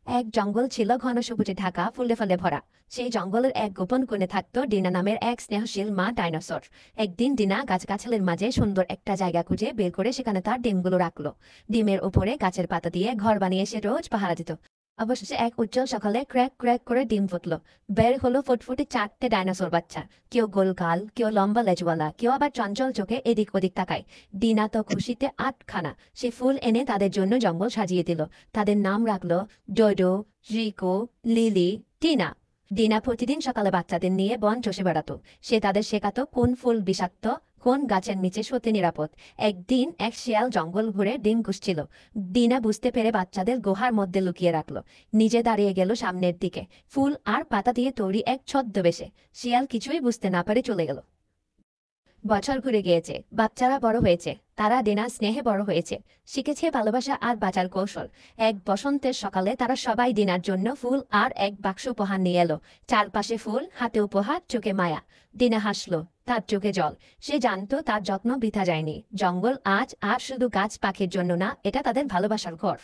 এক জঙ্গল ছিল ঘন সবুজে ঢাকা, ফুলে ফলে ভরা। সেই জঙ্গলের এক গোপন কোণে থাকতো ডিনা নামের এক স্নেহশীল মা ডাইনোসর। একদিন ডিনা গাছগাছালির মাঝে সুন্দর একটা জায়গা খুঁজে বের করে সেখানে তার ডিমগুলো রাখলো। ডিমের উপরে গাছের পাতা দিয়ে ঘর বানিয়ে সে রোজ পাহারা দিত। অবশেষে এক উজ্জ্বল সকালে ক্র্যাক ক্র্যাক করে ডিম ফুটলো। বের হলো ফুটফুটে 4টে ডাইনোসর বাচ্চা। কেউ গোলগাল, কেউ লম্বা লেজওয়ালা, কেউ আবার চঞ্চল চোখে এদিক ওদিক তাকায়। ডিনা তো খুশিতে আটখানা। সে ফুল এনে তাদের জন্য জঙ্গল সাজিয়ে দিল। তাদের নাম রাখলো ডোডো, রিকো, লিলি, টিনা। ডিনা প্রতিদিন সকালে বাচ্চাদের নিয়ে বন চষে বেড়াতো। সে তাদের শেখাতো কোন ফুল বিষাক্ত, কোন গাছের নিচে সত্যি নিরাপদ। একদিন এক শিয়াল জঙ্গল ঘুরে ডিম খুঁজছিল। ডিনা বুঝতে পেরে বাচ্চাদের গুহার মধ্যে লুকিয়ে রাখলো। নিজে দাঁড়িয়ে গেল সামনের দিকে, ফুল আর পাতা দিয়ে তৈরি এক ছদ্মবেশে। শিয়াল কিছুই বুঝতে না পারে চলে গেল। বছর ঘুরে গিয়েছে, বাচ্চারা বড় হয়েছে। তারা ডিনার স্নেহে বড় হয়েছে, শিখেছে ভালোবাসা আর বাঁচার কৌশল। এক বসন্তের সকালে তারা সবাই ডিনার জন্য ফুল আর এক বাক্স উপহার নিয়ে এলো। চারপাশে ফুল, হাতে উপহার, চোখে মায়া। ডিনা হাসলো, তার চোখে জল। সে জানতো তার যত্ন বৃথা যায়নি। জঙ্গল আজ আর শুধু গাছ পাখির জন্য না, এটা তাদের ভালোবাসার ঘর।